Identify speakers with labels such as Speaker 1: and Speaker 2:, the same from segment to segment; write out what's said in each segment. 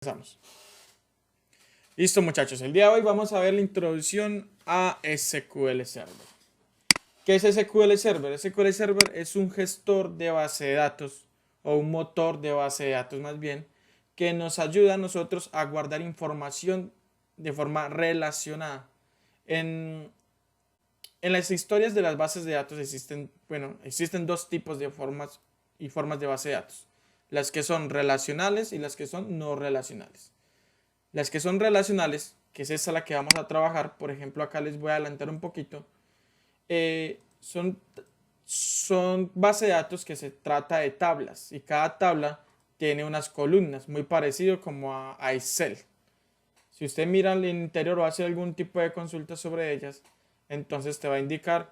Speaker 1: Empezamos. Listo, muchachos, el día de hoy vamos a ver la introducción a SQL Server. ¿Qué es SQL Server? SQL Server es un gestor de base de datos o un motor de base de datos más bien, que nos ayuda a nosotros a guardar información de forma relacionada. En las historias de las bases de datos existen dos tipos de formas de base de datos. Las que son relacionales y las que son no relacionales. Las que son relacionales, que es esta la que vamos a trabajar, por ejemplo acá les voy a adelantar un poquito, son base de datos que se trata de tablas y cada tabla tiene unas columnas, muy parecido como a Excel. Si usted mira al interior o hace algún tipo de consulta sobre ellas, entonces te va a indicar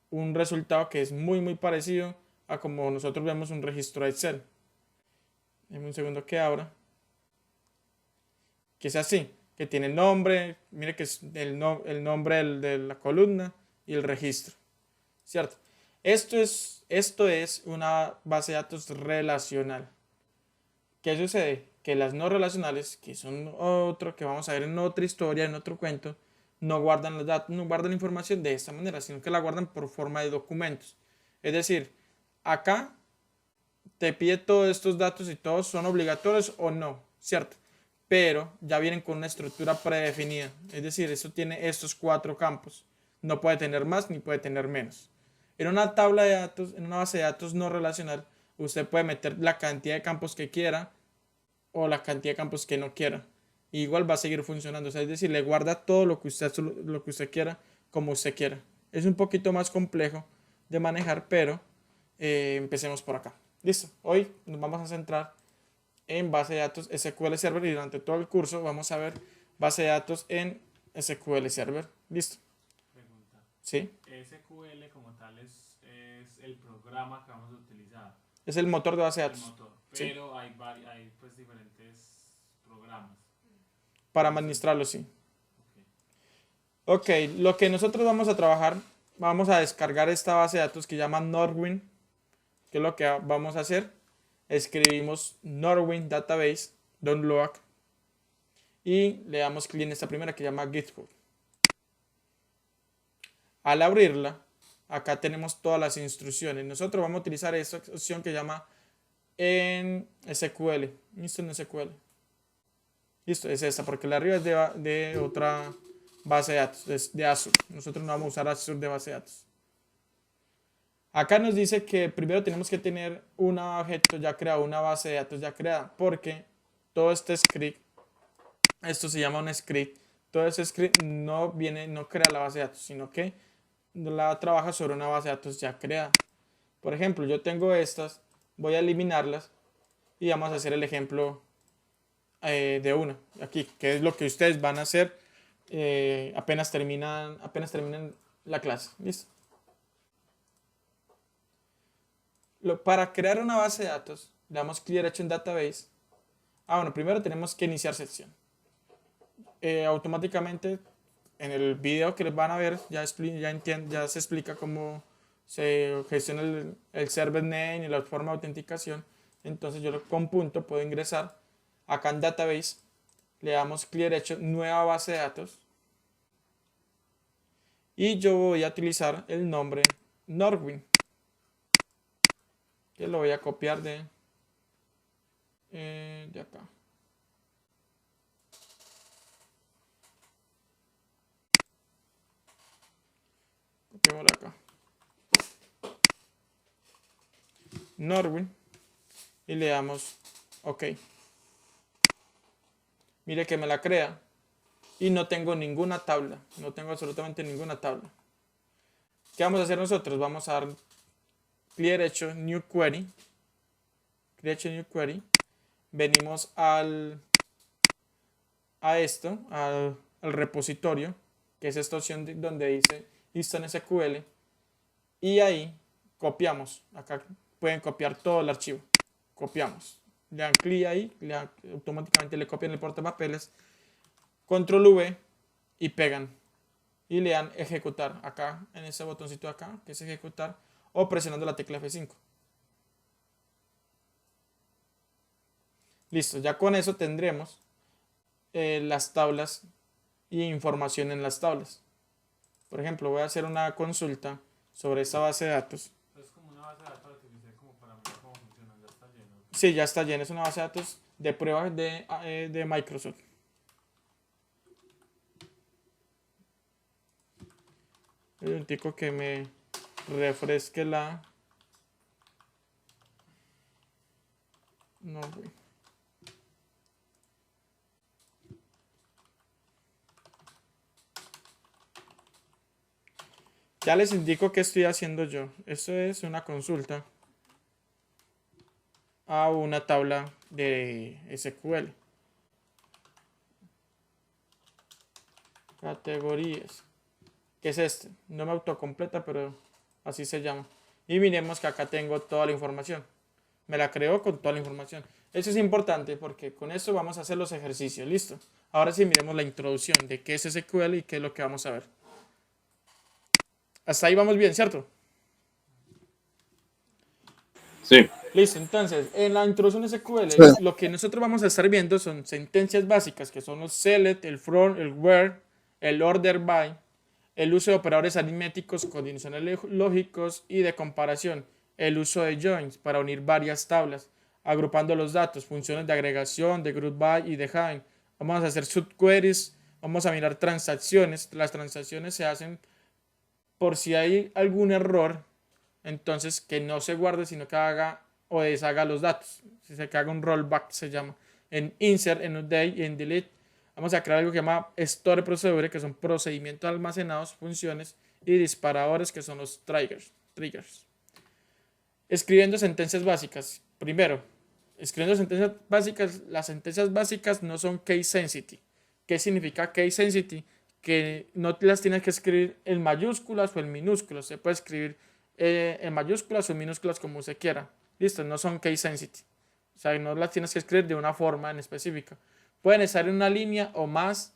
Speaker 1: un resultado que es muy parecido a como nosotros vemos un registro de Excel. Deme un segundo que abra. Que es así, que tiene nombre, mire que es el nombre de la columna y el registro, ¿cierto? Esto es una base de datos relacional. ¿Qué sucede? Que las no relacionales, que son otro que vamos a ver en otra historia, en otro cuento, no guardan los datos, no guardan la información de esta manera, sino que la guardan por forma de documentos. Es decir, acá te pide todos estos datos y todos son obligatorios o no, ¿cierto? Pero ya vienen con una estructura predefinida. Es decir, eso tiene estos 4 campos. No puede tener más ni puede tener menos. En una tabla de datos, en una base de datos no relacional, usted puede meter la cantidad de campos que quiera o la cantidad de campos que no quiera. Igual va a seguir funcionando. O sea, es decir, le guarda todo lo que usted quiera como usted quiera. Es un poquito más complejo de manejar, pero empecemos por acá. Listo. Hoy nos vamos a centrar en base de datos SQL Server y durante todo el curso vamos a ver base de datos en SQL Server. ¿Listo?
Speaker 2: Pregunta.
Speaker 1: ¿Sí?
Speaker 2: SQL como tal es el programa que vamos a utilizar,
Speaker 1: Es el motor de base de
Speaker 2: el
Speaker 1: datos.
Speaker 2: motor,
Speaker 1: ¿Sí?
Speaker 2: pero hay pues diferentes programas.
Speaker 1: Para
Speaker 2: Entonces,
Speaker 1: administrarlo, sí.
Speaker 2: ok.
Speaker 1: Ok, lo que nosotros vamos a trabajar, vamos a descargar esta base de datos que llama Norwin. ¿Qué es lo que vamos a hacer? Escribimos Norwin Database, download, y le damos clic en esta primera que llama GitHub. Al abrirla, acá tenemos todas las instrucciones. Nosotros vamos a utilizar esta opción que llama en SQL. Listo, en SQL. Listo, es esta, porque la arriba es de otra base de datos, de Azure. Nosotros no vamos a usar Azure de base de datos. Acá nos dice que primero tenemos que tener un objeto ya creado, una base de datos ya creada, porque todo este script, esto se llama un script, todo ese script no crea la base de datos, sino que la trabaja sobre una base de datos ya creada. Por ejemplo, yo tengo estas, voy a eliminarlas y vamos a hacer el ejemplo de una aquí, que es lo que ustedes van a hacer apenas terminan la clase. ¿Listo? Para crear una base de datos, le damos clic derecho en Database. Bueno, primero tenemos que iniciar sesión. Automáticamente en el video que les van a ver ya se explica cómo se gestiona el server name y la forma de autenticación. Entonces yo con punto puedo ingresar acá en Database, le damos clic derecho, nueva base de datos, y yo voy a utilizar el nombre Norwin, que lo voy a copiar de acá. Copiémoslo acá. Norwin. Y le damos OK. Mire que me la crea. Y no tengo ninguna tabla. No tengo absolutamente ninguna tabla. ¿Qué vamos a hacer nosotros? Vamos a dar clic derecho, New Query. Clic derecho, New Query. Venimos al repositorio, que es esta opción donde dice listo en SQL, y ahí copiamos. Acá pueden copiar todo el archivo. Copiamos. Le dan clic ahí, automáticamente le copian el portapapeles, control V y pegan. Y le dan ejecutar acá, en ese botoncito de acá, que es ejecutar, o presionando la tecla F5. Listo, ya con eso tendremos las tablas y información en las tablas. Por ejemplo, voy a hacer una consulta sobre esta base de datos.
Speaker 2: Es como una base de datos que utilicé como para mirar cómo funciona, ya está lleno.
Speaker 1: Sí, ya está llena, es una base de datos de pruebas de Microsoft. Un tico que me refresque la... No, güey. Ya les indico qué estoy haciendo yo. Esto es una consulta a una tabla de SQL. Categorías. ¿Qué es este? No me autocompleta, pero así se llama. Y miremos que acá tengo toda la información. Me la creo con toda la información. Eso es importante porque con esto vamos a hacer los ejercicios. ¿Listo? Ahora sí miremos la introducción de qué es SQL y qué es lo que vamos a ver. Hasta ahí vamos bien, ¿cierto?
Speaker 3: Sí.
Speaker 1: Listo, entonces, en la introducción de SQL,
Speaker 3: Sí.
Speaker 1: lo que nosotros vamos a estar viendo son sentencias básicas, que son los select, el from, el where, el order by, el uso de operadores aritméticos, condicionales lógicos y de comparación, el uso de joins para unir varias tablas, agrupando los datos, funciones de agregación, de group by y de join. Vamos a hacer subqueries, vamos a mirar transacciones. Las transacciones se hacen por si hay algún error, entonces que no se guarde, sino que haga o deshaga los datos. Si se haga un rollback, se llama. En insert, en update y en delete, vamos a crear algo que se llama store procedure, que son procedimientos almacenados, funciones, y disparadores, que son los triggers. Escribiendo sentencias básicas. Primero, escribiendo sentencias básicas. Las sentencias básicas no son case sensitive. ¿Qué significa case sensitive? Que no las tienes que escribir en mayúsculas o en minúsculas. Se puede escribir en mayúsculas o en minúsculas como se quiera. Listo, no son case sensitive. O sea, no las tienes que escribir de una forma en específica. Pueden estar en una línea o más.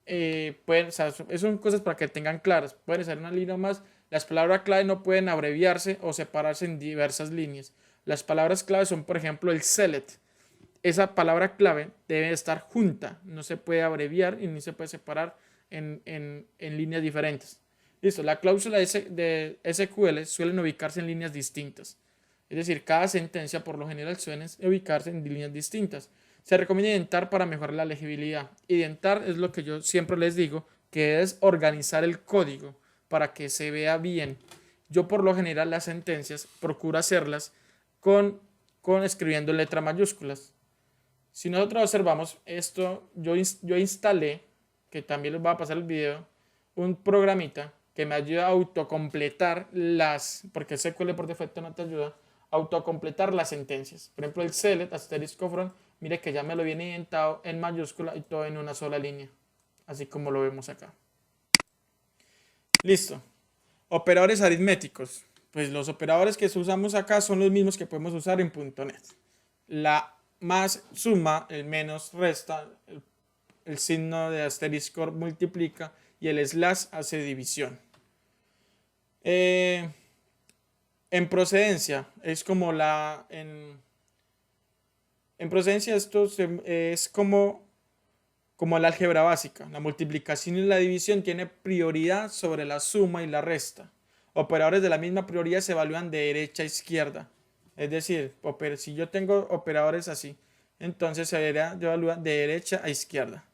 Speaker 1: O sea, son cosas para que tengan claras. Pueden estar en una línea o más. Las palabras clave no pueden abreviarse o separarse en diversas líneas. Las palabras clave son, por ejemplo, el select. Esa palabra clave debe estar junta. No se puede abreviar y ni se puede separar en líneas diferentes. Listo, la cláusula de SQL suelen ubicarse en líneas distintas. Es decir, cada sentencia por lo general suele ubicarse en líneas distintas. Se recomienda indentar para mejorar la legibilidad. Indentar es lo que yo siempre les digo, que es organizar el código para que se vea bien. Yo por lo general las sentencias procuro hacerlas con escribiendo en letras mayúsculas. Si nosotros observamos esto, yo instalé, que también les voy a pasar el video, un programita que me ayuda a autocompletar porque SQL por defecto no te ayuda, a autocompletar las sentencias. Por ejemplo, el select, asterisco from, mire que ya me lo viene indentado en mayúscula y todo en una sola línea, así como lo vemos acá. Listo. Operadores aritméticos. Pues los operadores que usamos acá son los mismos que podemos usar en .NET. La más suma, el menos resta, el signo de asterisco multiplica y el slash hace división. En procedencia, es como en procedencia esto es como la álgebra básica. La multiplicación y la división tiene prioridad sobre la suma y la resta. Operadores de la misma prioridad se evalúan de derecha a izquierda. Es decir, si yo tengo operadores así, entonces se evalúa de derecha a izquierda.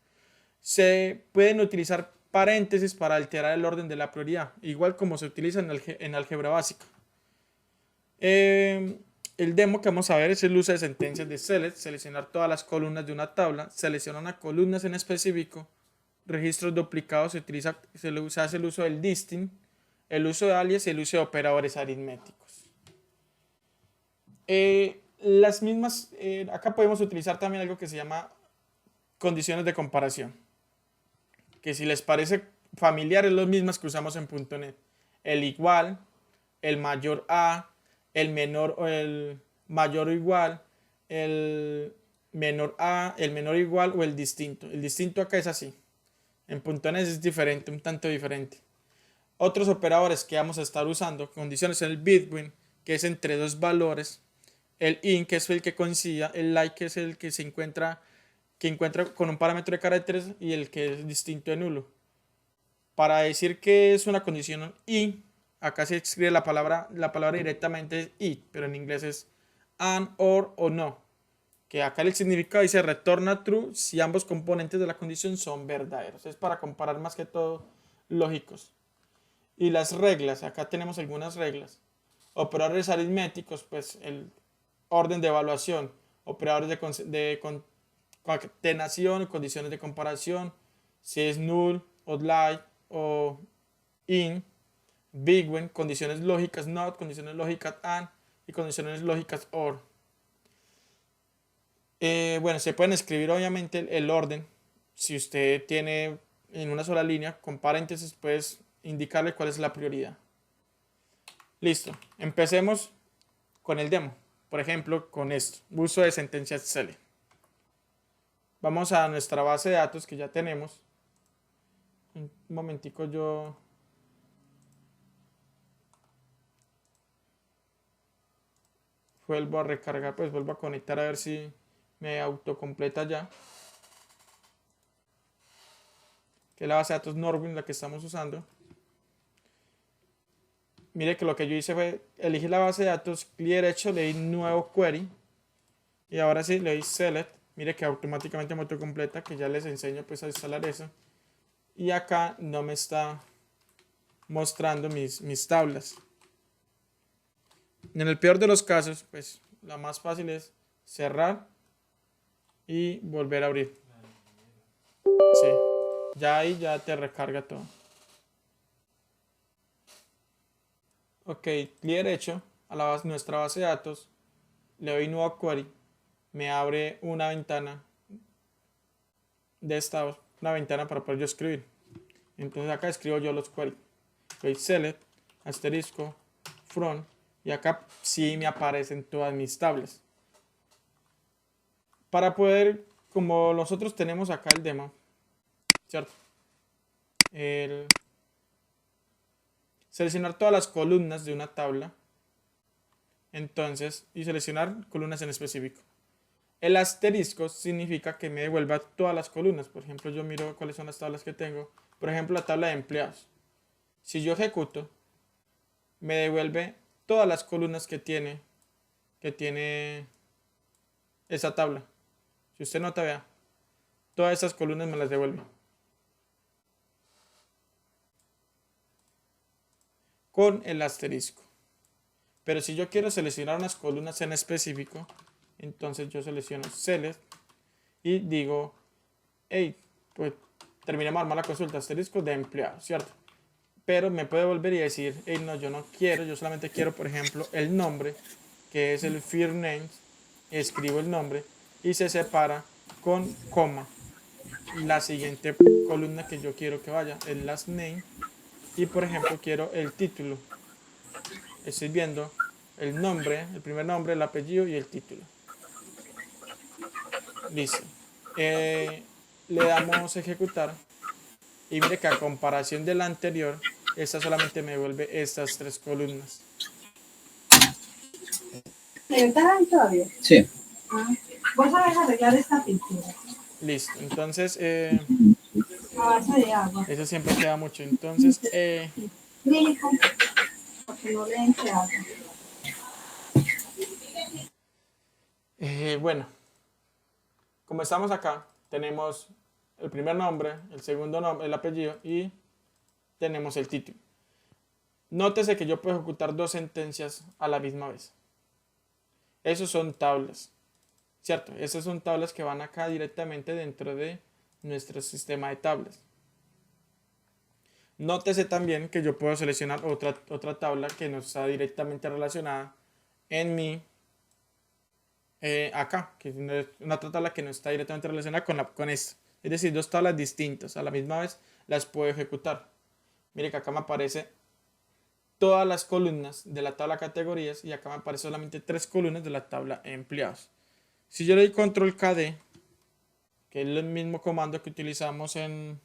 Speaker 1: Se pueden utilizar paréntesis para alterar el orden de la prioridad, igual como se utiliza en álgebra básica. El demo que vamos a ver es el uso de sentencias de select, seleccionar todas las columnas de una tabla, seleccionar columnas en específico, registros duplicados, se hace el uso del distinct, el uso de alias y el uso de operadores aritméticos. Las mismas, acá podemos utilizar también algo que se llama condiciones de comparación, que si les parece familiar es lo mismas que usamos en .NET. El igual, el mayor a, el menor o el mayor o igual, el menor a, el menor o igual o el distinto. El distinto acá es así. En .NET es diferente, un tanto diferente. Otros operadores que vamos a estar usando, condiciones en el between, que es entre dos valores, el in, que es el que coincida, el like, que es el que se encuentra que encuentra con un parámetro de caracteres y el que es distinto de nulo. Para decir que es una condición y, acá se escribe la palabra directamente es y, pero en inglés es and, or o no. Que acá el significado dice retorna true si ambos componentes de la condición son verdaderos. Es para comparar más que todo lógicos. Y las reglas, acá tenemos algunas reglas. Operadores aritméticos, pues el orden de evaluación, operadores de concatenación, condiciones de comparación, si es null, odd-like o in, big when, condiciones lógicas not, condiciones lógicas and y condiciones lógicas or. Bueno, se pueden escribir obviamente el orden. Si usted tiene en una sola línea con paréntesis, puedes indicarle cuál es la prioridad. Listo, empecemos con el demo. Por ejemplo, con esto, uso de sentencias select. Vamos a nuestra base de datos que ya tenemos. Un momentico yo... vuelvo a recargar, pues vuelvo a conectar a ver si me autocompleta ya. Que es la base de datos Norwin, la que estamos usando. Mire que lo que yo hice fue elegir la base de datos, clic derecho, le di nuevo query. Y ahora sí, le doy select. Mire que automáticamente me autocompleta, que ya les enseño pues a instalar eso. Y acá no me está mostrando mis tablas. En el peor de los casos, pues la más fácil es cerrar y volver a abrir. Sí, ya ahí ya te recarga todo. Ok, clic derecho a nuestra base de datos, le doy nuevo query, me abre una ventana de estados, una ventana para poder yo escribir. Entonces acá escribo yo los queries. Doy select, asterisco, from, y acá sí me aparecen todas mis tablas. Para poder, como nosotros tenemos acá el demo, ¿cierto? Seleccionar todas las columnas de una tabla. Entonces, y seleccionar columnas en específico. El asterisco significa que me devuelva todas las columnas. Por ejemplo, yo miro cuáles son las tablas que tengo. Por ejemplo, la tabla de empleados. Si yo ejecuto, me devuelve todas las columnas que tiene esa tabla. Si usted nota, vea, todas esas columnas me las devuelve. Con el asterisco. Pero si yo quiero seleccionar unas columnas en específico, entonces yo selecciono select y digo, hey, pues terminemos de armar la consulta, asterisco de empleado, ¿cierto? Pero me puede volver y decir, hey, no, yo no quiero, yo solamente quiero, por ejemplo, el nombre, que es el first name, escribo el nombre y se separa con coma. La siguiente columna que yo quiero que vaya, el last name, y por ejemplo quiero el título. Estoy viendo el nombre, el primer nombre, el apellido y el título. Listo. Le damos a ejecutar y mire que a comparación de la anterior, esta solamente me devuelve estas tres columnas.
Speaker 3: ¿Está ahí todavía?
Speaker 4: Sí.
Speaker 3: Ah, vos sabés arreglar esta pintura.
Speaker 1: Listo. Entonces,
Speaker 3: A base de agua.
Speaker 1: eso siempre queda mucho. Entonces,
Speaker 3: Acrílico, porque no le entre agua.
Speaker 1: bueno, como estamos acá, tenemos el primer nombre, el segundo nombre, el apellido y tenemos el título. Nótese que yo puedo ejecutar dos sentencias a la misma vez. Esos son tablas, ¿cierto? Esas son tablas que van acá directamente dentro de nuestro sistema de tablas. Nótese también que yo puedo seleccionar otra tabla que no está directamente relacionada en mi acá, que es una otra tabla que no está directamente relacionada con esta. Es decir, dos tablas distintas a la misma vez las puedo ejecutar. Mire que acá me aparece todas las columnas de la tabla categorías y acá me aparecen solamente tres columnas de la tabla empleados. Si yo le doy control KD, que es el mismo comando que utilizamos en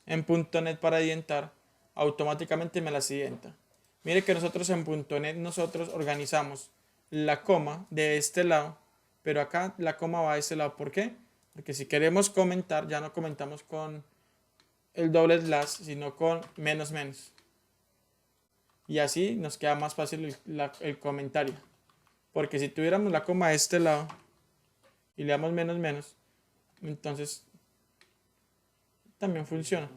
Speaker 1: .NET para identar, automáticamente me las identa. Mire que nosotros en .NET nosotros organizamos la coma de este lado, pero acá la coma va de este lado. ¿Por qué? Porque si queremos comentar, ya no comentamos con el doble slash, sino con menos menos. Y así nos queda más fácil el comentario. Porque si tuviéramos la coma de este lado y le damos menos menos, entonces también funciona.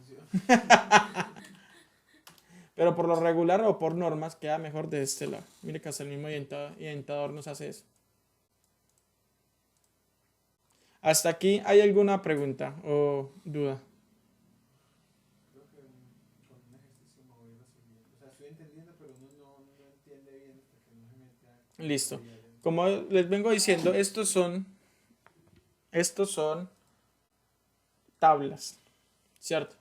Speaker 1: Pero por lo regular o por normas queda mejor de este lado. Mire que hasta el mismo indentador nos hace eso. ¿Hasta aquí hay alguna pregunta o duda?
Speaker 4: Creo que con un ejercicio me voy resolviendo. O sea, estoy entendiendo, pero uno no entiende bien hasta que no se mete a...
Speaker 1: Listo. Como les vengo diciendo, estos son tablas, ¿cierto?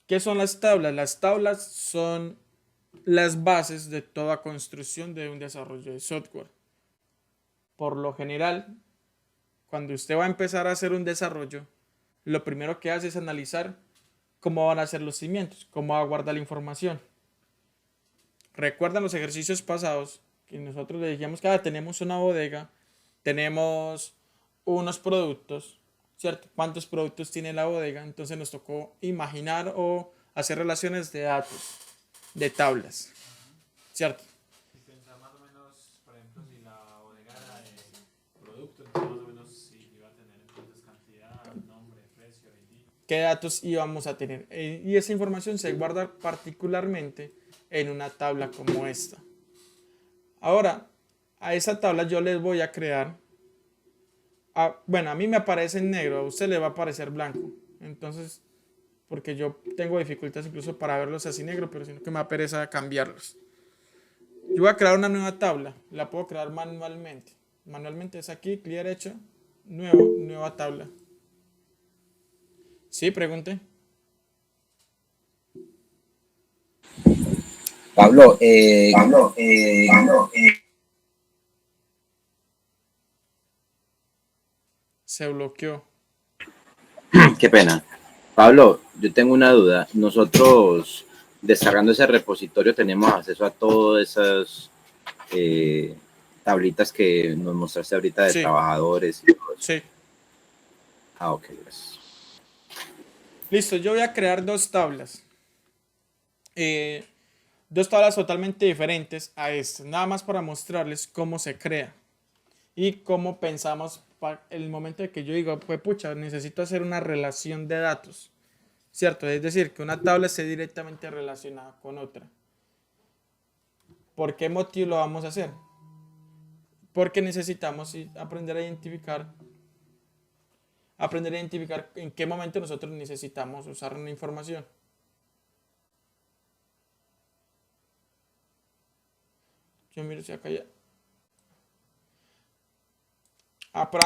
Speaker 1: ¿Qué son las tablas? Las tablas son las bases de toda construcción de un desarrollo de software. Por lo general, cuando usted va a empezar a hacer un desarrollo, lo primero que hace es analizar cómo van a ser los cimientos, cómo va a guardar la información. ¿Recuerdan los ejercicios pasados que nosotros le dijimos que tenemos una bodega, tenemos unos productos, ¿cierto? ¿Cuántos productos tiene la bodega? Entonces nos tocó imaginar o hacer relaciones de datos, de tablas, ¿cierto?
Speaker 2: Y pensar más o menos, por ejemplo, si la bodega era de producto, entonces más o menos si iba a tener entonces cantidad, nombre, precio, ID.
Speaker 1: ¿Qué datos íbamos a tener? Y esa información se guarda particularmente en una tabla como esta. Ahora, a esa tabla yo les voy a crear, bueno, a mí me aparece en negro, a usted le va a aparecer blanco. Entonces, porque yo tengo dificultades incluso para verlos así negro, pero sino que me da pereza cambiarlos. Yo voy a crear una nueva tabla, la puedo crear manualmente. Manualmente es aquí, clic derecho, nueva tabla. Sí, pregunte.
Speaker 5: Pablo,
Speaker 1: Se bloqueó.
Speaker 5: qué pena. Pablo, yo tengo una duda. Nosotros, descargando ese repositorio, tenemos acceso a todas esas tablitas que nos mostraste ahorita de
Speaker 1: Sí.
Speaker 5: trabajadores y todo eso.
Speaker 1: Sí.
Speaker 5: Ah, ok, gracias.
Speaker 1: Listo, yo voy a crear dos tablas. Dos tablas totalmente diferentes a esta. Nada más para mostrarles cómo se crea. Y cómo pensamos para el momento de que yo digo, pues pucha, necesito hacer una relación de datos. ¿Cierto? Es decir, que una tabla esté directamente relacionada con otra. ¿Por qué motivo lo vamos a hacer? Porque necesitamos aprender a identificar en qué momento nosotros necesitamos usar una información. Yo miro si acá ya. Pero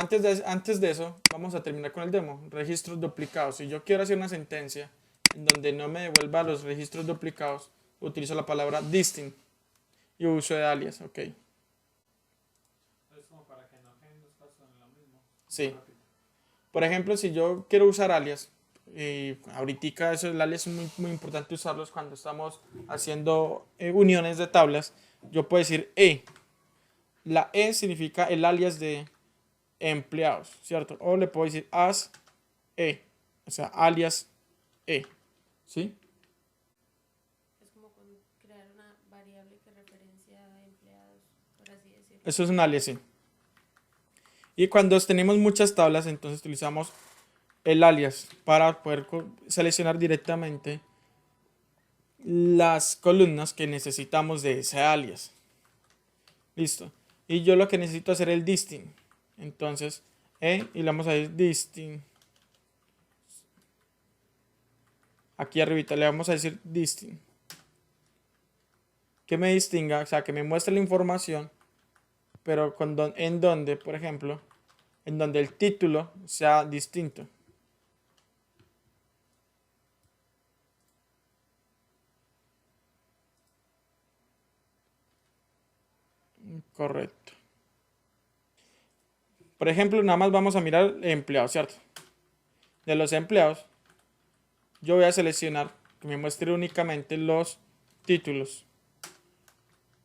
Speaker 1: antes de eso, vamos a terminar con el demo. Registros duplicados. Si yo quiero hacer una sentencia en donde no me devuelva los registros duplicados, utilizo la palabra distinct y uso de alias. Ok.
Speaker 2: Es como para que no queden dos casos en lo mismo.
Speaker 1: Sí. Por ejemplo, si yo quiero usar alias, ahorita eso, el alias es muy, muy importante usarlos cuando estamos haciendo uniones de tablas. Yo puedo decir E. La E significa el alias de empleados, ¿cierto? O le puedo decir as E, o sea, alias E, ¿sí?
Speaker 6: Es como crear una variable que referencia a empleados, por así decirlo.
Speaker 1: Eso es un alias, sí. Y cuando tenemos muchas tablas, entonces utilizamos el alias para poder seleccionar directamente las columnas que necesitamos de ese alias. Listo. Y yo lo que necesito hacer es el distinct. Entonces, y le vamos a decir distinct. Aquí arribita le vamos a decir distinct. Que me distinga, o sea, que me muestre la información, pero en donde, por ejemplo, en donde el título sea distinto. Correcto. Por ejemplo, nada más vamos a mirar empleados, ¿cierto? De los empleados, yo voy a seleccionar que me muestre únicamente los títulos.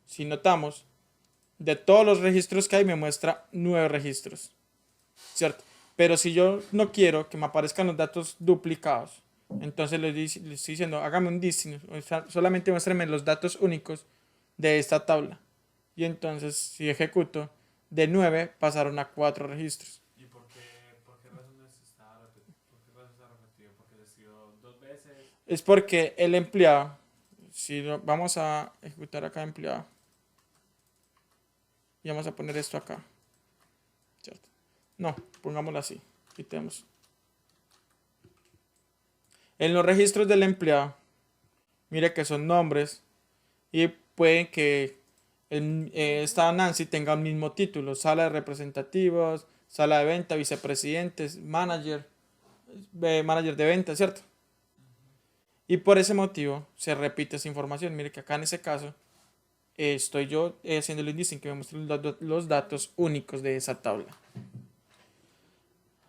Speaker 1: Si notamos, de todos los registros que hay, me muestra 9 registros. ¿cierto? Pero si yo no quiero que me aparezcan los datos duplicados, entonces le estoy diciendo, hágame un distinct, o sea, solamente muéstrame los datos únicos de esta tabla. Y entonces, si ejecuto, de 9 pasaron a 4 registros.
Speaker 2: ¿Y por qué razones por qué razón está repetido? Porque se escribió 2 veces.
Speaker 1: Es porque el empleado, si vamos a ejecutar acá empleado, y vamos a poner esto acá, ¿cierto? No, pongámoslo así, quitemos. En los registros del empleado, mire que son nombres y pueden que esta Nancy tenga un mismo título, sala de representativos, sala de venta, vicepresidentes, manager, manager de venta, ¿cierto? Y por ese motivo se repite esa información. Mire que acá en ese caso estoy yo haciendo el indicing que me muestre los datos únicos de esa tabla.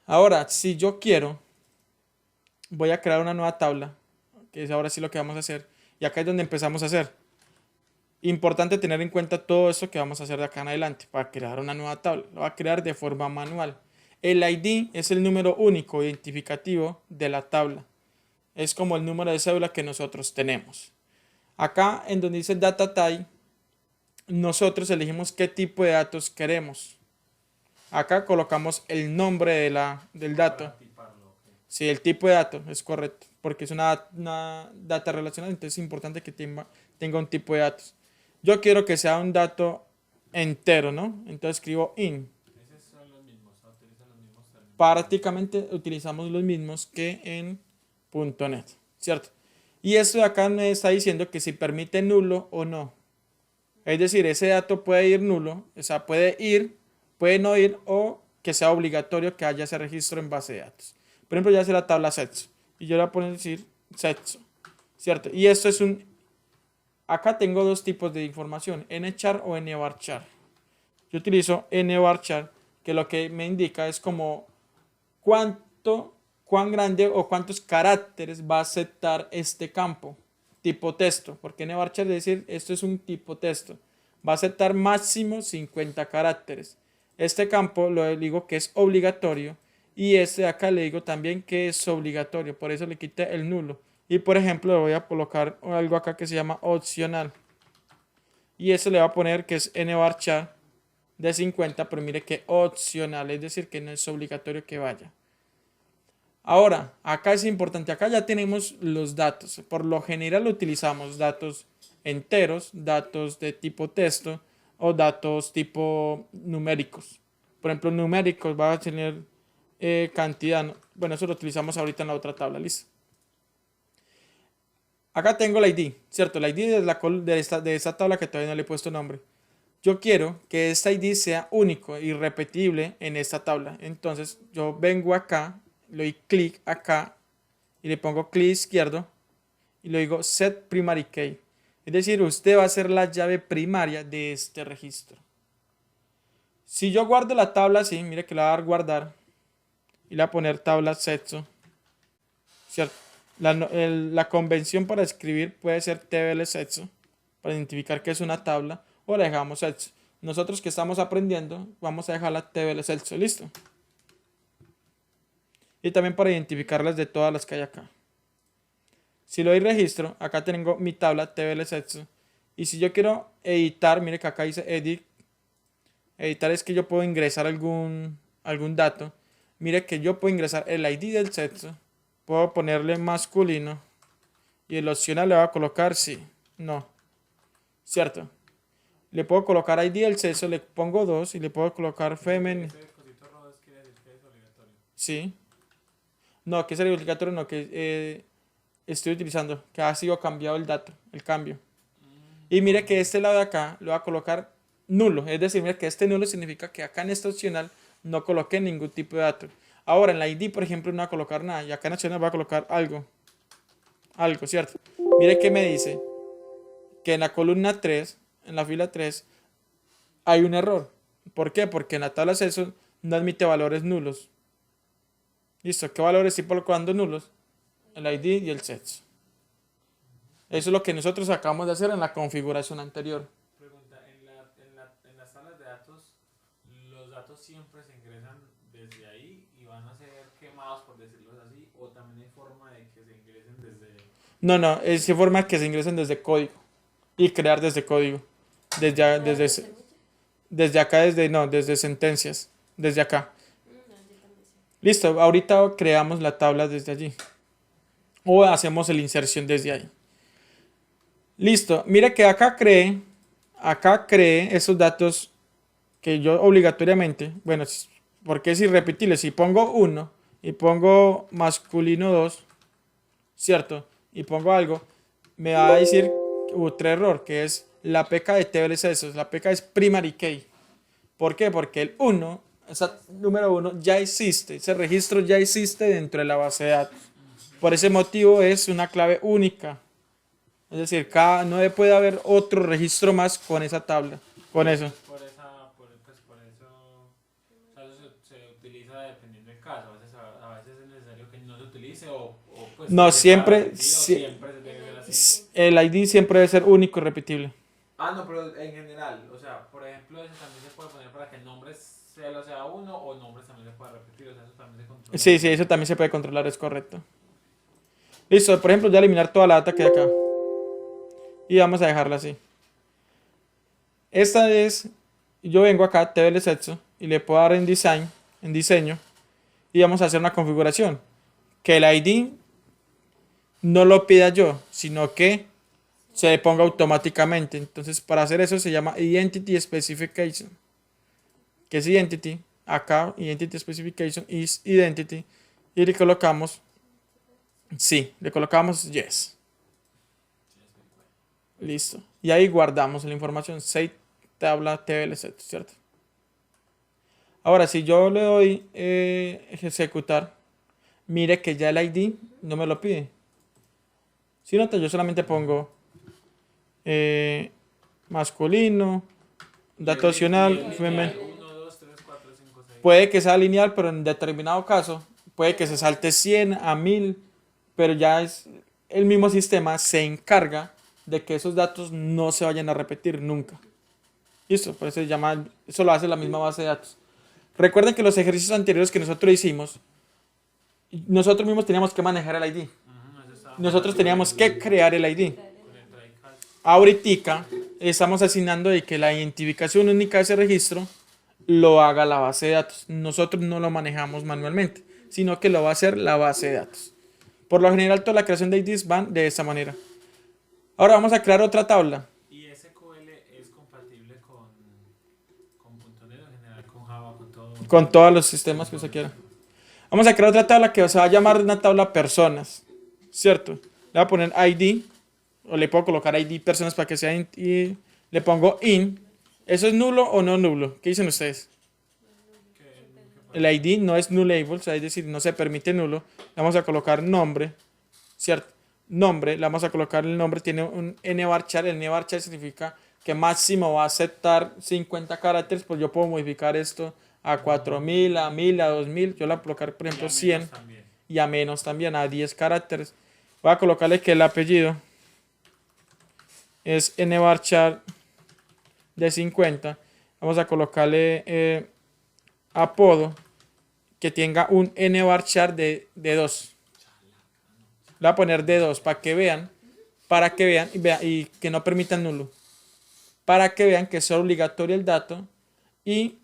Speaker 1: Ahora, si yo quiero, voy a crear una nueva tabla, que es ahora sí lo que vamos a hacer. Y acá es donde empezamos a hacer. Importante tener en cuenta todo esto que vamos a hacer de acá en adelante para crear una nueva tabla. Lo va a crear de forma manual. El ID es el número único identificativo de la tabla. Es como el número de cédula que nosotros tenemos. Acá en donde dice Data Type, nosotros elegimos qué tipo de datos queremos. Acá colocamos el nombre del dato.
Speaker 2: Para tiparlo, ok.
Speaker 1: Sí, el tipo de dato es correcto, porque es una data relacional, entonces es importante que tenga un tipo de datos. Yo quiero que sea un dato entero, ¿no? Entonces escribo in.
Speaker 2: Esos son los mismos, ¿no? Utilizan los mismos términos.
Speaker 1: Prácticamente utilizamos los mismos que en .NET, ¿cierto? Y esto de acá me está diciendo que si permite nulo o no. Es decir, ese dato puede ir nulo, o sea, puede ir, puede no ir, o que sea obligatorio que haya ese registro en base de datos. Por ejemplo, ya hace la tabla sexo, y yo le voy a poner decir sexo, ¿cierto? Y esto es acá tengo dos tipos de información, nchar o nvarchar. Yo utilizo nvarchar, que lo que me indica es como cuán grande o cuántos caracteres va a aceptar este campo tipo texto, porque nvarchar es decir, esto es un tipo texto, va a aceptar máximo 50 caracteres. Este campo lo digo que es obligatorio y este de acá le digo también que es obligatorio, por eso le quité el nulo. Y por ejemplo le voy a colocar algo acá que se llama opcional. Y eso le va a poner que es nvarchar de 50, pero mire que opcional, es decir, que no es obligatorio que vaya. Ahora, acá es importante, acá ya tenemos los datos. Por lo general utilizamos datos enteros, datos de tipo texto o datos tipo numéricos. Por ejemplo, numéricos va a tener cantidad. Bueno, eso lo utilizamos ahorita en la otra tabla, listo. Acá tengo el ID, ¿cierto? El ID de esta tabla que todavía no le he puesto nombre. Yo quiero que este ID sea único y repetible en esta tabla. Entonces yo vengo acá, le doy clic acá y le pongo clic izquierdo y le digo set primary key. Es decir, usted va a ser la llave primaria de este registro. Si yo guardo la tabla así, mire que la voy a dar guardar y le voy a poner tabla sexo, ¿cierto? La convención para escribir puede ser tbl sexo para identificar que es una tabla o la dejamos sexo. Nosotros que estamos aprendiendo vamos a dejar la tbl sexo, listo. Y también para identificarlas de todas las que hay acá. Si le doy registro, acá tengo mi tabla tbl sexo. Y si yo quiero editar, mire que acá dice edit. Editar es que yo puedo ingresar algún dato. Mire que yo puedo ingresar el ID del sexo. Puedo ponerle masculino. Y el opcional le voy a colocar sí, no. ¿Cierto? Le puedo colocar ID del sexo, le pongo 2 y le puedo colocar femenino.
Speaker 2: Ese cosito rojo quiere decir que es obligatorio.
Speaker 1: Sí. No, que es el obligatorio, no, que estoy utilizando, que ha sido cambiado el dato, el cambio. Y mire que este lado de acá lo va a colocar nulo, es decir, mire que este nulo significa que acá en este opcional no coloqué ningún tipo de dato. Ahora en la ID, por ejemplo, no va a colocar nada, y acá en opcional va a colocar algo, ¿cierto? Mire que me dice que en la columna 3, en la fila 3, hay un error. ¿Por qué? Porque en la tabla de acceso no admite valores nulos. Listo, ¿qué valores estoy colocando nulos? El ID y el sexo. Eso es lo que nosotros acabamos de hacer en la configuración anterior.
Speaker 2: Pregunta, en las salas de datos, los datos siempre se ingresan de desde ahí y van a ser quemados, por decirlo así, o también hay forma de que se ingresen desde...
Speaker 1: No, es de forma que se ingresen desde código y crear desde código. Desde acá, desde sentencias, desde acá. Listo, ahorita creamos la tabla desde allí. O hacemos la inserción desde ahí. Listo, mira que acá cree esos datos que yo obligatoriamente, bueno, porque es irrepetible. Si pongo 1 y pongo masculino 2, ¿cierto? Y pongo algo, me va a decir otro error, que es la PK de TLS. La PK es primary key. ¿Por qué? Porque el 1, esa número 1 ya existe, ese registro ya existe dentro de la base de datos. Por ese motivo es una clave única. Es decir, no puede haber otro registro más con esa tabla, con eso.
Speaker 2: Por eso, o sea, eso se utiliza dependiendo del caso. A veces es necesario que no se utilice o pues
Speaker 1: No,
Speaker 2: que sea
Speaker 1: siempre,
Speaker 2: repetido, siempre se debe ver así.
Speaker 1: el ID siempre debe ser único y repetible.
Speaker 2: Ah, no, pero en general, o sea, por ejemplo, eso también se puede poner para que el nombre sea uno o nombres también se puede repetir, o sea, eso también se controla.
Speaker 1: Sí, eso también se puede controlar, es correcto. Listo, por ejemplo, ya eliminar toda la data que hay acá. Y vamos a dejarla así. Esta es, yo vengo acá, TBL sexo, y le puedo dar en diseño, y vamos a hacer una configuración. Que el ID no lo pida yo, sino que se le ponga automáticamente. Entonces, para hacer eso se llama Identity Specification. Que es Identity, acá, Identity Specification is Identity, y le colocamos, le colocamos Yes. Listo. Y ahí guardamos la información. Save tabla TBL set, ¿cierto? Ahora, si yo le doy ejecutar, mire que ya el ID no me lo pide. Si nota, yo solamente pongo masculino, dato opcional, femenino.
Speaker 2: 1, 2, 3, 4, 5, 6.
Speaker 1: Puede que sea lineal, pero en determinado caso, puede que se salte 100 a 1000, pero ya es el mismo sistema se encarga de que esos datos no se vayan a repetir nunca. Listo, por eso se llama, eso lo hace la misma base de datos. Recuerden que los ejercicios anteriores que nosotros hicimos, nosotros mismos teníamos que manejar el ID. Nosotros teníamos que crear el ID. Ahorita estamos asignando de que la identificación única de ese registro lo haga la base de datos. Nosotros no lo manejamos manualmente, sino que lo va a hacer la base de datos. Por lo general, toda la creación de IDs van de esa manera. Ahora vamos a crear otra tabla.
Speaker 2: ¿Y SQL es compatible con .NET en general, con Java, con todo?
Speaker 1: Con todos los sistemas que usted quiera. Vamos a crear otra tabla que se va a llamar una tabla personas. ¿Cierto? Le voy a poner ID. O le puedo colocar ID personas para que sea y le pongo in. ¿Eso es nulo o no nulo? ¿Qué dicen ustedes? El ID no es nullable, o sea, es decir, no se permite nulo. Le vamos a colocar nombre, ¿cierto? Nombre, le vamos a colocar el nombre, tiene un nvarchar. El nvarchar significa que máximo va a aceptar 50 caracteres, pues yo puedo modificar esto a 4000, a 1000, a 2000. Yo le voy a colocar, por ejemplo, 100 y a menos también, a 10 caracteres. Voy a colocarle que el apellido es nvarchar de 50. Vamos a colocarle apodo que tenga un nvarchar de 2. Le voy a poner de 2 para que vean y que no permitan nulo. Para que vean que es obligatorio el dato y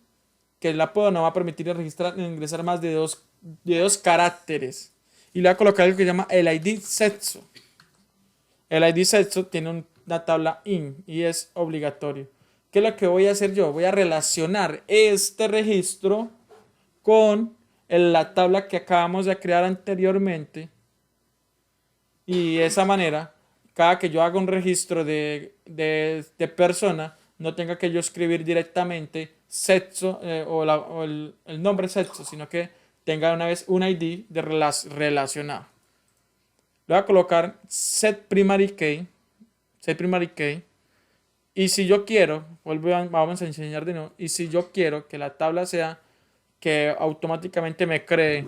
Speaker 1: que el apodo no va a permitir ingresar más de dos caracteres. Y le voy a colocar algo que se llama el ID sexo. El ID sexo tiene una tabla in y es obligatorio. ¿Qué es lo que voy a hacer yo? Voy a relacionar este registro con la tabla que acabamos de crear anteriormente. Y de esa manera, cada que yo haga un registro de persona, no tenga que yo escribir directamente sexo o el nombre sexo, sino que tenga una vez un ID relacionado. Le voy a colocar set primary key. Y si yo quiero, vamos a enseñar de nuevo. Y si yo quiero que la tabla sea que automáticamente me cree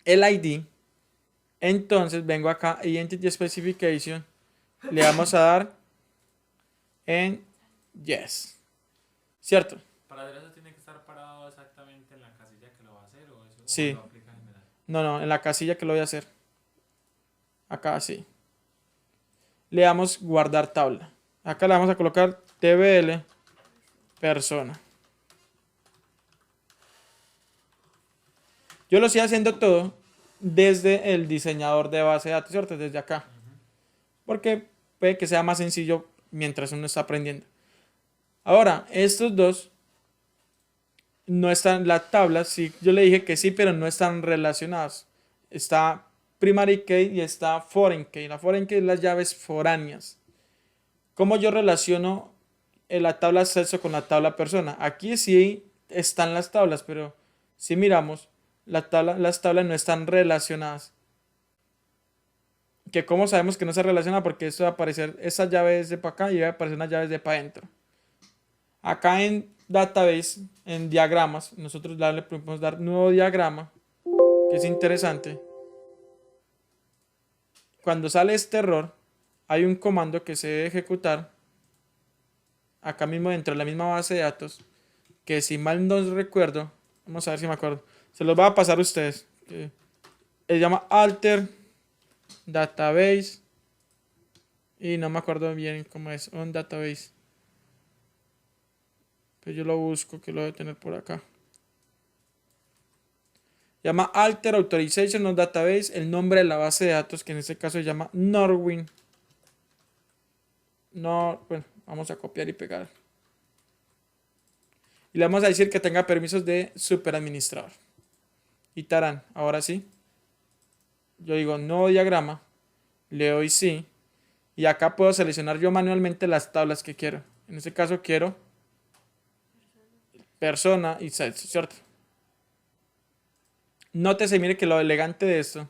Speaker 1: el ID, entonces vengo acá, Identity Specification, le vamos a dar en Yes. ¿Cierto?
Speaker 2: Para hacer eso tiene que estar parado exactamente en la casilla que lo va a
Speaker 1: Sí.
Speaker 2: lo aplica general?
Speaker 1: No, en la casilla que lo voy a hacer. Acá sí. Le damos guardar tabla. Acá le vamos a colocar TBL persona. Yo lo estoy haciendo todo desde el diseñador de base de datos, ¿cierto? Desde acá. Porque puede que sea más sencillo mientras uno está aprendiendo. Ahora, estos dos no están, la tabla, sí, yo le dije que sí, pero no están relacionados. Está primary key y está foreign key. La foreign key es las llaves foráneas. ¿Cómo yo relaciono la tabla sexo con la tabla persona? Aquí sí están las tablas, pero si miramos, las tablas no están relacionadas. Que cómo sabemos que no se relaciona, porque esto va a aparecer, esa llave es de para acá y va a aparecer una llave de para adentro. Acá en database, en diagramas, nosotros le podemos dar nuevo diagrama, que es interesante. Cuando sale este error, hay un comando que se debe ejecutar acá mismo dentro de la misma base de datos, que si mal no recuerdo, vamos a ver si me acuerdo, se los va a pasar a ustedes, que se llama alter database y no me acuerdo bien cómo es, on database, pero yo lo busco, que lo debe tener por acá. Llama alter authorization on database, el nombre de la base de datos, que en este caso se llama Norwin. No, bueno, vamos a copiar y pegar. Y le vamos a decir que tenga permisos de superadministrador. Y tarán, ahora sí. Yo digo nuevo diagrama, le doy sí. Y acá puedo seleccionar yo manualmente las tablas que quiero. En este caso quiero persona y sexo, ¿cierto? Nótese, mire que lo elegante de esto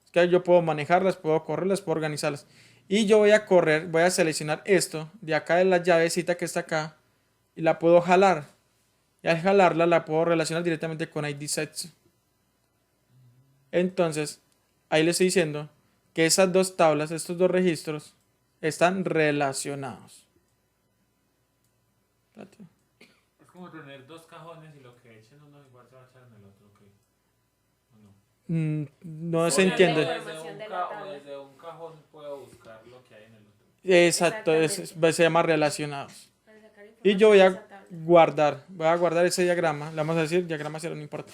Speaker 1: es que yo puedo manejarlas, puedo correrlas, puedo organizarlas. Y yo voy a correr, voy a seleccionar esto de acá de la llavecita que está acá y la puedo jalar. Y al jalarla la puedo relacionar directamente con ID sets. Entonces, ahí le estoy diciendo que esas dos tablas, estos dos registros, están relacionados. Espérate.
Speaker 2: Es como tener dos cajones y lo que echen uno igual se va a echar en el otro, ¿ok? ¿O no?
Speaker 1: No se
Speaker 6: Porque
Speaker 1: entiende.
Speaker 6: la información de la tabla.
Speaker 2: Desde un cajón puedo buscar lo que hay en el otro.
Speaker 1: Exacto, se llama relacionados. Y yo voy a guardar ese diagrama. Le vamos a decir diagrama cero, no importa.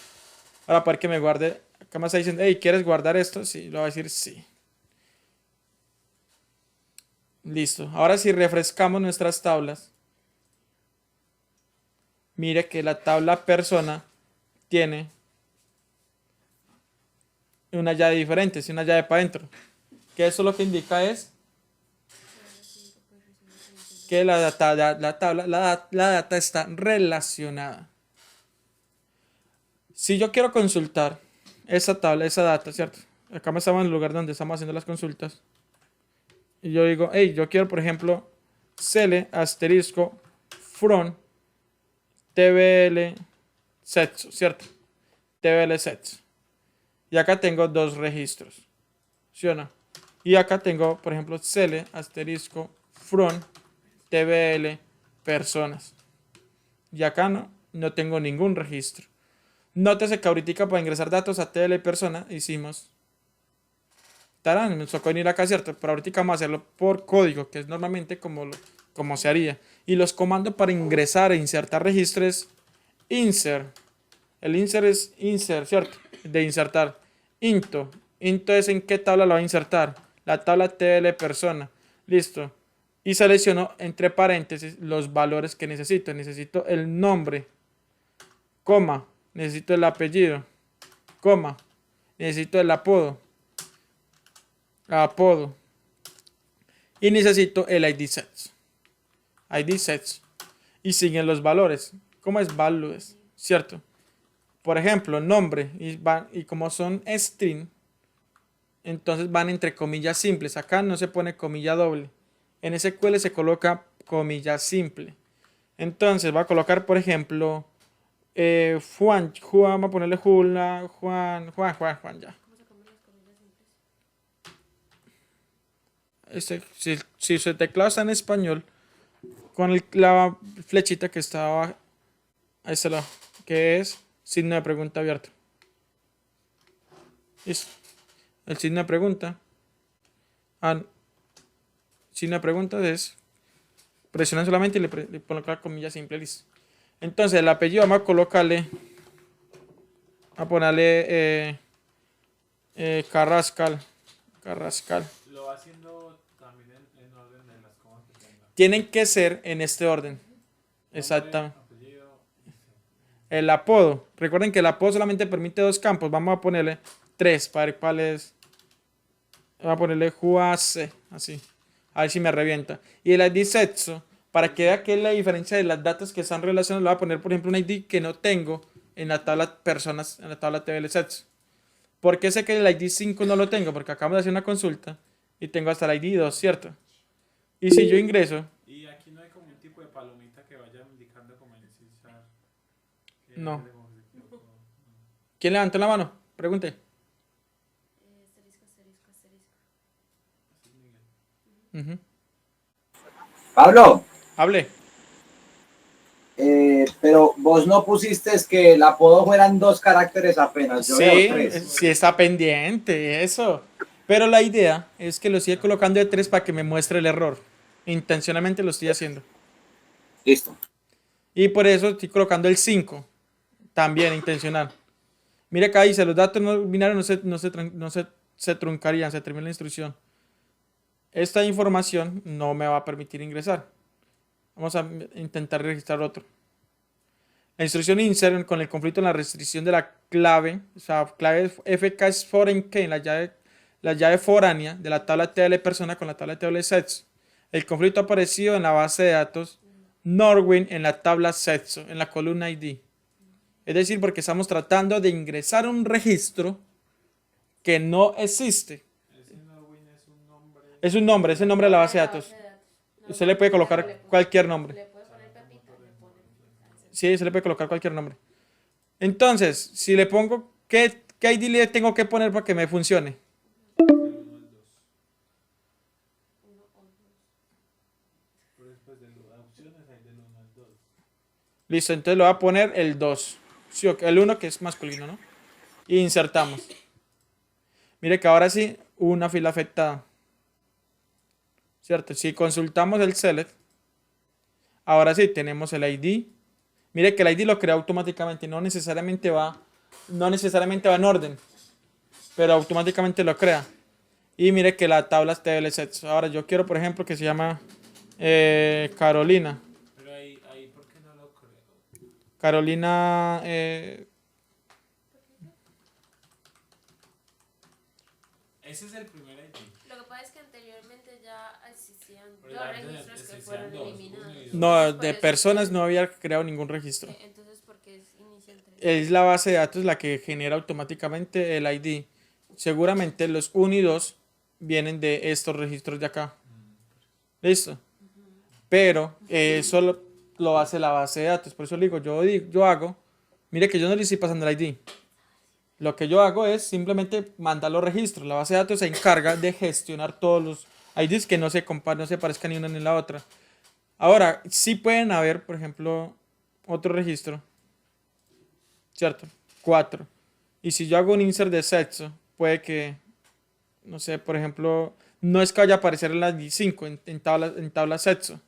Speaker 1: Ahora para que me guarde, acá me está diciendo, hey, ¿quieres guardar esto? Sí, lo voy a decir sí. Listo. Ahora si refrescamos nuestras tablas, mire que la tabla persona tiene una llave diferente, es una llave para adentro. Que eso lo que indica es que la data está relacionada. Si yo quiero consultar esa tabla, esa data, ¿cierto? Acá me estamos en el lugar donde estamos haciendo las consultas. Y yo digo, hey, yo quiero, por ejemplo, cele asterisco from tbl sets, ¿cierto? tbl sets. Y acá tengo dos registros, ¿sí o no? Y acá tengo, por ejemplo, cele asterisco from tbl personas. Y acá no tengo ningún registro. Nótese que ahorita para ingresar datos a tbl persona hicimos tarán, me tocó venir acá, ¿cierto? Pero ahorita vamos a hacerlo por código, que es normalmente como se haría. Y los comandos para ingresar e insertar registros es insert. El insert es insert, ¿cierto? De insertar. Into. Into es en qué tabla lo va a insertar. La tabla tbl persona. Listo. Y selecciono entre paréntesis los valores que necesito. Necesito el nombre, coma. Necesito el apellido, coma. Necesito el apodo. Y necesito el ID sets. ID sets. Y siguen los valores. ¿Cómo es values? ¿Cierto? Por ejemplo, nombre. Y como son string, entonces van entre comillas simples. Acá no se pone comilla doble. En SQL se coloca comilla simple. Entonces va a colocar, por ejemplo, Juan, vamos a ponerle Juan, ya. Si su teclado está en español, con la flechita que está ahí está, que es signo de pregunta abierto. Listo. El signo de pregunta. Signo de pregunta es presionan solamente y le colocar comillas simple, listo. Entonces el apellido vamos a colocarle, a ponerle Carrascal.
Speaker 2: Lo va haciendo también en orden de las comas que tenga.
Speaker 1: Tienen que ser en este orden.
Speaker 2: Nombre,
Speaker 1: Exactamente.
Speaker 2: apellido y sí.
Speaker 1: El apodo. Recuerden que el apodo solamente permite 2 campos. Vamos a ponerle 3 para ver cuál es. Vamos a ponerle Juace. Así. A ver si me revienta. Y el ID sexo. Para que vea que es la diferencia de las datos que están relacionadas. Le voy a poner, por ejemplo, un ID que no tengo en la tabla personas, en la tabla TBL sexo. ¿Por qué sé que el ID 5 no lo tengo? Porque acabamos de hacer una consulta y tengo hasta el ID 2, ¿cierto? Y si yo ingreso,
Speaker 2: Y aquí no hay como un tipo de palomita que vaya indicando como iniciar.
Speaker 1: No. ¿quién levantó la mano? Pregunte.
Speaker 6: Asterisco, asterisco, asterisco.
Speaker 1: Ujú.
Speaker 5: Pablo,
Speaker 1: Hable.
Speaker 5: pero vos no pusiste que el apodo fueran 2 caracteres apenas. Yo veo
Speaker 1: Sí,
Speaker 5: 3.
Speaker 1: sí está pendiente, eso. Pero la idea es que lo siga colocando de 3 para que me muestre el error. Intencionalmente lo estoy haciendo.
Speaker 5: Listo.
Speaker 1: Y por eso estoy colocando el 5. También intencional. Mire acá dice, los datos no binarios se truncarían, se termina la instrucción. Esta información no me va a permitir ingresar. Vamos a intentar registrar otro. La instrucción insert con el conflicto en la restricción de la clave, o sea, clave FK es foreign key, la llave foránea de la tabla TL persona con la tabla TL sexo. El conflicto ha aparecido en la base de datos Norwin en la tabla sexo, en la columna ID. Es decir, porque estamos tratando de ingresar un registro que no existe.
Speaker 2: Ese Norwin es un nombre.
Speaker 1: Es el nombre de la base de datos.
Speaker 6: No,
Speaker 1: Usted le puede colocar
Speaker 6: le pone-
Speaker 1: cualquier nombre.
Speaker 6: Le puede poner Pepita, le pone.
Speaker 1: Sí, se le puede colocar cualquier nombre. Entonces, si le pongo, ¿qué ID le tengo que poner para que me funcione?
Speaker 2: Del 1 al 2. Pero después de las opciones hay del 1 al 2.
Speaker 1: Listo, entonces le voy a poner el 2. Sí, ok, el 1 que es masculino, ¿no? Y insertamos. Mire que ahora sí, una fila afectada. ¿Cierto? Si consultamos el select, ahora sí tenemos el ID. Mire que el ID lo crea automáticamente, no necesariamente va en orden, pero automáticamente lo crea. Y mire que la tabla es TBL sets. Ahora yo quiero, por ejemplo, que se llama Carolina.
Speaker 2: Pero ahí, ¿por qué no lo creo?
Speaker 1: Carolina,
Speaker 2: Ese es el primer ID.
Speaker 6: Lo que pasa es que anteriormente ya existían
Speaker 2: Pero
Speaker 6: dos
Speaker 2: antes
Speaker 6: registros que
Speaker 2: existían
Speaker 6: fueron
Speaker 2: dos,
Speaker 6: eliminados.
Speaker 2: uno y dos.
Speaker 1: no,
Speaker 6: Entonces, por
Speaker 1: de
Speaker 6: eso
Speaker 1: personas
Speaker 6: que-
Speaker 1: no había creado ningún registro.
Speaker 6: Entonces, ¿por qué inician 3?
Speaker 1: Es la base de datos la que genera automáticamente el ID. Seguramente los 1 y 2 vienen de estos registros de acá. ¿Listo? Pero eso lo hace la base de datos. Por eso le digo, yo hago, mire que yo no le estoy pasando el ID. Lo que yo hago es simplemente mandar los registros. La base de datos se encarga de gestionar todos los IDs que no se parezcan ni una ni la otra. Ahora, sí pueden haber, por ejemplo, otro registro. ¿Cierto? 4. Y si yo hago un insert de sexo, puede que, no sé, por ejemplo, no es que vaya a aparecer en la D5 en tabla sexo.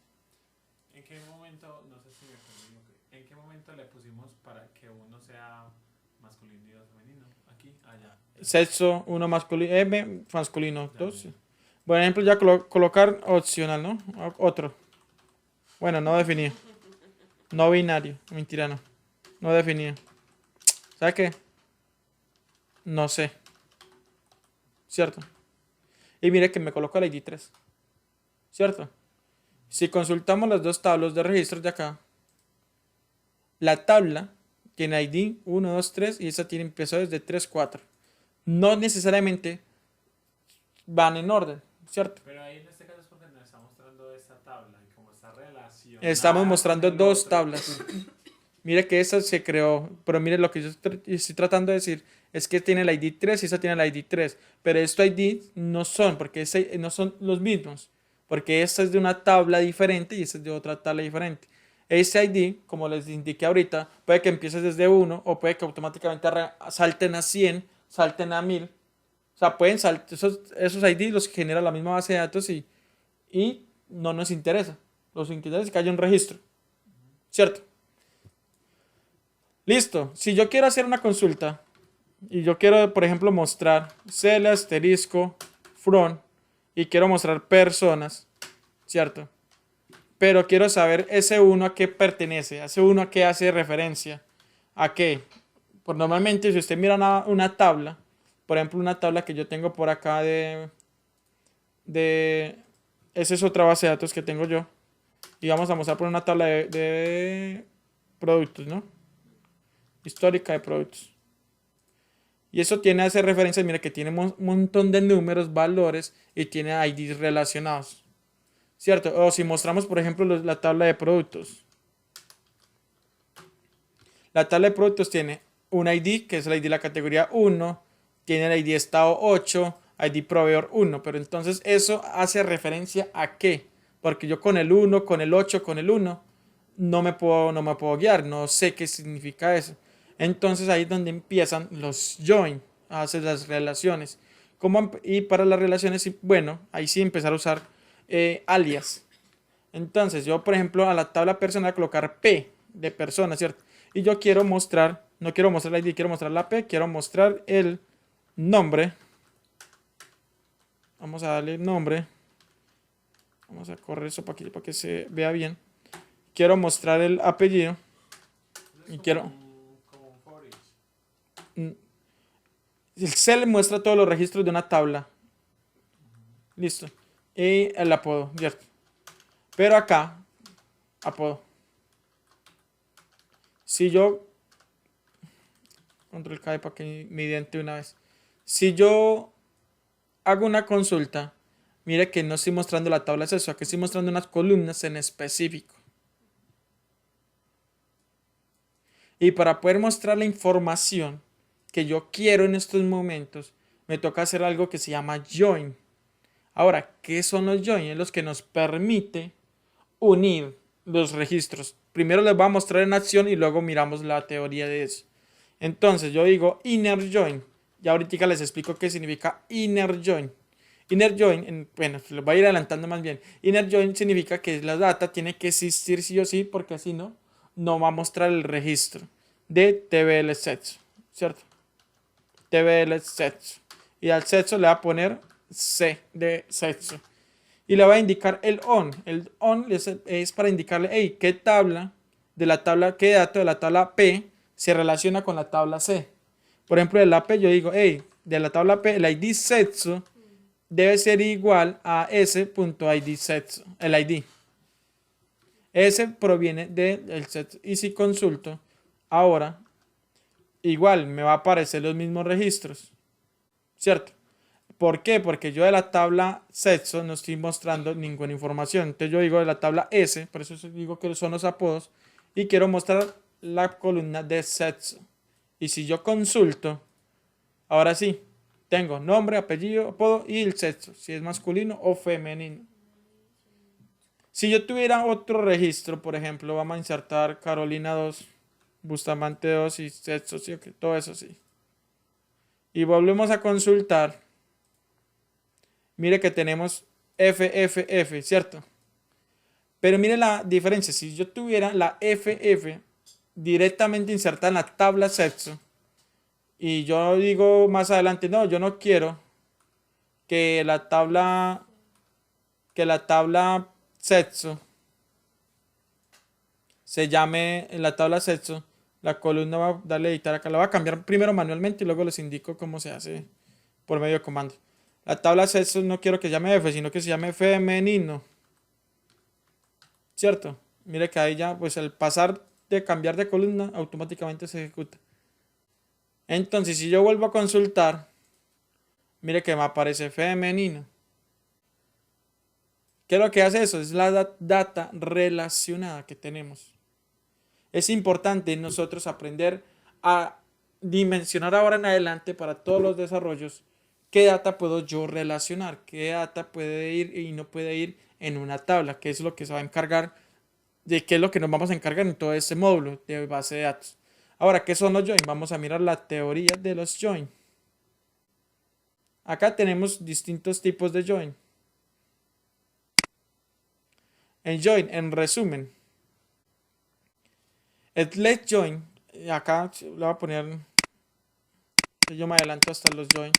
Speaker 2: ¿En qué momento, no sé si me perdí, en qué momento le pusimos para que uno sea masculino y dos femenino? Aquí, allá.
Speaker 1: Sexo, 1 masculino, M masculino, 2. Por ejemplo, ya colocar opcional, ¿no? Otro. Bueno, no definido. No binario. Mentira, no. No definido. ¿Sabe qué? No sé. ¿Cierto? Y mire que me coloca el ID 3. ¿Cierto? Si consultamos las dos tablas de registros de acá, la tabla tiene ID 1, 2, 3 y esa tiene empezó desde 3, 4. No necesariamente van en orden, ¿cierto?
Speaker 2: Pero ahí en este caso es porque nos está mostrando esta tabla y como está relacionada.
Speaker 1: Estamos mostrando
Speaker 2: con el
Speaker 1: dos
Speaker 2: otro.
Speaker 1: tablas. Mire que esa se creó, pero mire lo que yo estoy tratando de decir es que tiene el ID 3 y esa tiene el ID 3, pero estos ID no son, porque no son los mismos, porque esta es de una tabla diferente y esta es de otra tabla diferente. Ese ID, como les indiqué ahorita, puede que empieces desde 1 o puede que automáticamente salten a 100, salten a 1000 O sea, pueden saltar, esos ID los genera la misma base de datos y no nos interesa. Nos interesa que haya un registro. ¿Cierto? Listo. Si yo quiero hacer una consulta y yo quiero, por ejemplo, mostrar cel asterisco from y quiero mostrar personas, ¿cierto? Pero quiero saber ese uno a qué pertenece, ese uno a qué hace referencia, a qué. Pues normalmente si usted mira una tabla, por ejemplo una tabla que yo tengo por acá esa es otra base de datos que tengo yo, y vamos a mostrar por una tabla de productos, ¿no? Histórica de productos. Y eso tiene hace referencias, mira que tiene un montón de números, valores y tiene IDs relacionados. ¿Cierto? O si mostramos, por ejemplo, la tabla de productos. La tabla de productos tiene un ID, que es el ID de la categoría 1, tiene el ID estado 8, ID proveedor 1, pero entonces eso hace referencia a qué, porque yo con el 1, con el 8, con el 1, no me puedo guiar, no sé qué significa eso. Entonces ahí es donde empiezan los join, a hacer las relaciones. Y para las relaciones, bueno, ahí sí empezar a usar alias. Entonces yo, por ejemplo, a la tabla personal colocar P de persona, ¿cierto? Y yo quiero mostrar, no quiero mostrar la ID, quiero mostrar la P, quiero mostrar el nombre. Vamos a darle nombre. Vamos a correr eso para que se vea bien. Quiero mostrar el apellido. Y quiero...
Speaker 2: Como un for each.
Speaker 1: El cel muestra todos los registros de una tabla. Listo. Y el apodo, ¿cierto? Pero acá, apodo. Si yo... Control K para que me idente una vez. Si yo hago una consulta, mire que no estoy mostrando la tabla de acceso, aquí estoy mostrando unas columnas en específico. Y para poder mostrar la información que yo quiero en estos momentos, me toca hacer algo que se llama join. Ahora, ¿qué son los join? Es los que nos permite unir los registros. Primero les voy a mostrar en acción y luego miramos la teoría de eso. Entonces yo digo inner join. Ya ahorita les explico qué significa inner join. Inner join, bueno, lo voy a ir adelantando más bien. Inner join significa que la data tiene que existir sí o sí, porque así no va a mostrar el registro de TBL sets, ¿cierto? TBL sets. Y al sexo le va a poner C de sexo. Y le va a indicar el on. El on es para indicarle, hey, qué tabla de la tabla, qué dato de la tabla P se relaciona con la tabla C. Por ejemplo, de la P yo digo, hey, de la tabla P, el ID sexo debe ser igual a s.id sexo, el ID. S proviene del sexo. Y si consulto, ahora, igual me va a aparecer los mismos registros. ¿Cierto? ¿Por qué? Porque yo de la tabla sexo no estoy mostrando ninguna información. Entonces yo digo de la tabla S, por eso digo que son los apodos, y quiero mostrar la columna de sexo. Y si yo consulto, ahora sí, tengo nombre, apellido, apodo y el sexo, si es masculino o femenino. Si yo tuviera otro registro, por ejemplo, vamos a insertar Carolina 2, Bustamante 2 y sexo, sí, okay, todo eso sí. Y volvemos a consultar. Mire que tenemos FFF, ¿cierto? Pero mire la diferencia. Si yo tuviera la FF directamente insertada en la tabla sexo y yo digo más adelante, no, yo no quiero que la tabla sexo se llame en la tabla sexo, la columna va a darle editar acá, la va a cambiar primero manualmente y luego les indico cómo se hace por medio de comando. La tabla sexo no quiero que llame F, sino que se llame femenino. ¿Cierto? Mire que ahí ya, pues el pasar de cambiar de columna automáticamente se ejecuta. Entonces, si yo vuelvo a consultar, mire que me aparece femenino. ¿Qué es lo que hace eso? Es la data relacionada que tenemos. Es importante nosotros aprender a dimensionar ahora en adelante para todos los desarrollos qué data puedo yo relacionar, qué data puede ir y no puede ir en una tabla, qué es lo que se va a encargar, de qué es lo que nos vamos a encargar en todo este módulo de base de datos. Ahora, ¿qué son los join? Vamos a mirar la teoría de los join. Acá tenemos distintos tipos de join. En join, en resumen, el let join, acá le voy a poner, yo me adelanto hasta los join.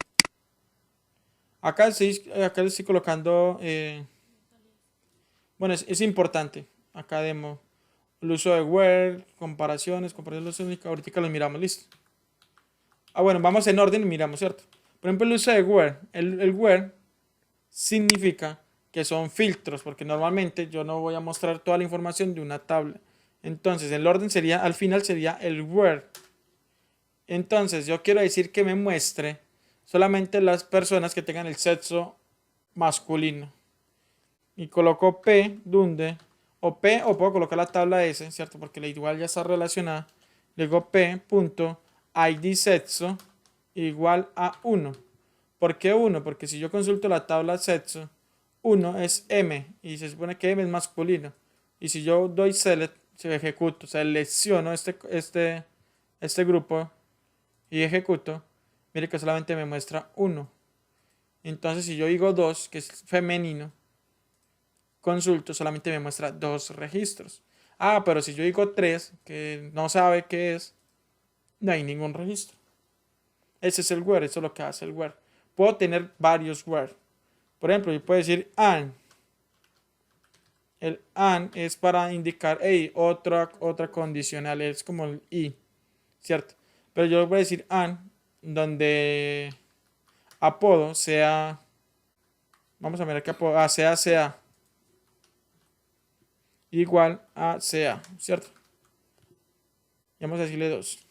Speaker 1: Acá le estoy colocando, bueno, es importante, acá demo, el uso de where, comparaciones ahorita los miramos, listo. Bueno, vamos en orden y miramos, ¿cierto? Por ejemplo, el uso de where, el where significa que son filtros, porque normalmente yo no voy a mostrar toda la información de una tabla. Entonces, el orden sería, al final sería el where. Entonces, yo quiero decir que me muestre solamente las personas que tengan el sexo masculino. Y coloco P, donde, o P, o puedo colocar la tabla S, ¿cierto? Porque la igual ya está relacionada. Le digo P.id sexo igual a 1. ¿Por qué 1? Porque si yo consulto la tabla sexo, 1 es M y se supone que M es masculino. Y si yo doy select, se ejecuto, selecciono este grupo y ejecuto, mire que solamente me muestra 1. Entonces si yo digo 2, que es femenino, consulto, solamente me muestra 2 registros. Pero si yo digo 3, que no sabe qué es, no hay ningún registro. Ese es el where, eso es lo que hace el where. Puedo tener varios where. Por ejemplo, yo puedo decir and. El and es para indicar, hey, otra condicional, es como el y, ¿cierto? Pero yo voy a decir and, donde apodo sea, vamos a ver qué apodo, sea igual a sea, ¿cierto? Y vamos a decirle 2.